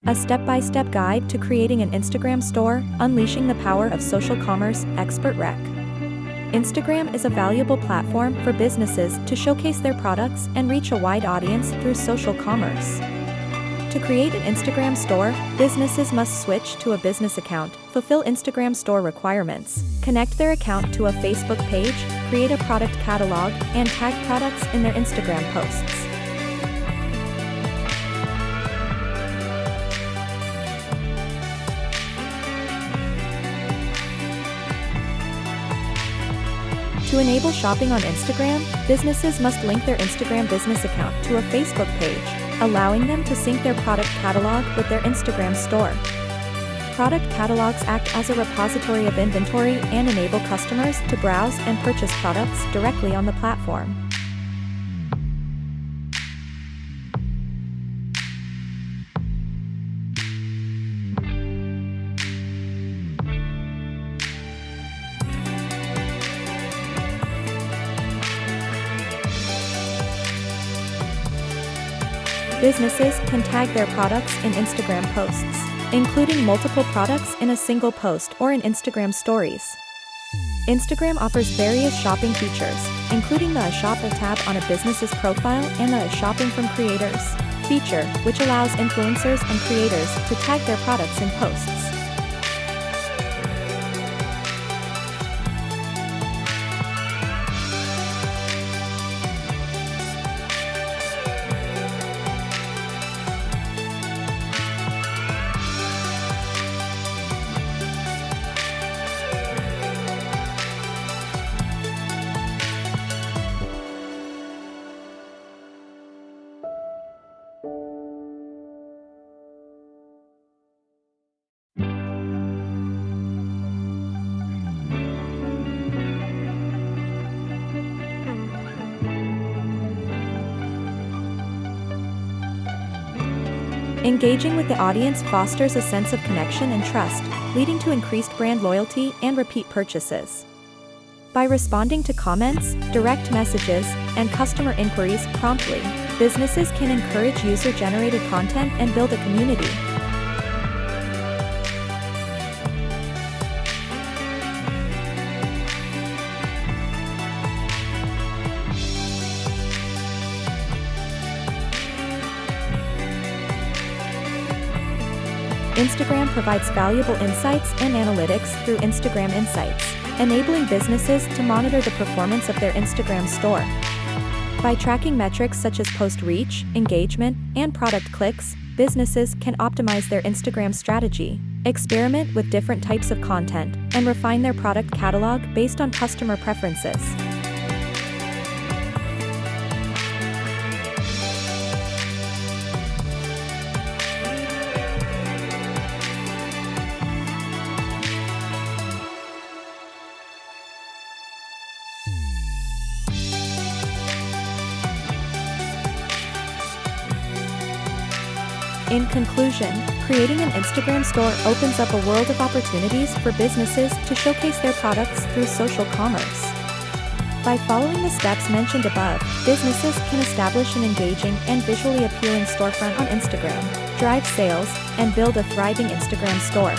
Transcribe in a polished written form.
A step-by-step guide to creating an Instagram store, unleashing the power of social commerce, Expertrec. Instagram is a valuable platform for businesses to showcase their products and reach a wide audience through social commerce. To create an Instagram store, businesses must switch to a business account, fulfill Instagram store requirements, connect their account to a Facebook page, create a product catalog, and tag products in their Instagram posts. To enable shopping on Instagram, businesses must link their Instagram business account to a Facebook page, allowing them to sync their product catalog with their Instagram store. Product catalogs act as a repository of inventory and enable customers to browse and purchase products directly on the platform. Businesses can tag their products in Instagram posts, including multiple products in a single post or in Instagram stories. Instagram offers various shopping features, including the Shop tab on a business's profile and the Shopping from Creators feature, which allows influencers and creators to tag their products in posts. Engaging with the audience fosters a sense of connection and trust, leading to increased brand loyalty and repeat purchases. By responding to comments, direct messages, and customer inquiries promptly, businesses can encourage user-generated content and build a community. Instagram provides valuable insights and analytics through Instagram Insights, enabling businesses to monitor the performance of their Instagram store. By tracking metrics such as post reach, engagement, and product clicks, businesses can optimize their Instagram strategy, experiment with different types of content, and refine their product catalog based on customer preferences. In conclusion, creating an Instagram store opens up a world of opportunities for businesses to showcase their products through social commerce. By following the steps mentioned above, businesses can establish an engaging and visually appealing storefront on Instagram, drive sales, and build a thriving Instagram store.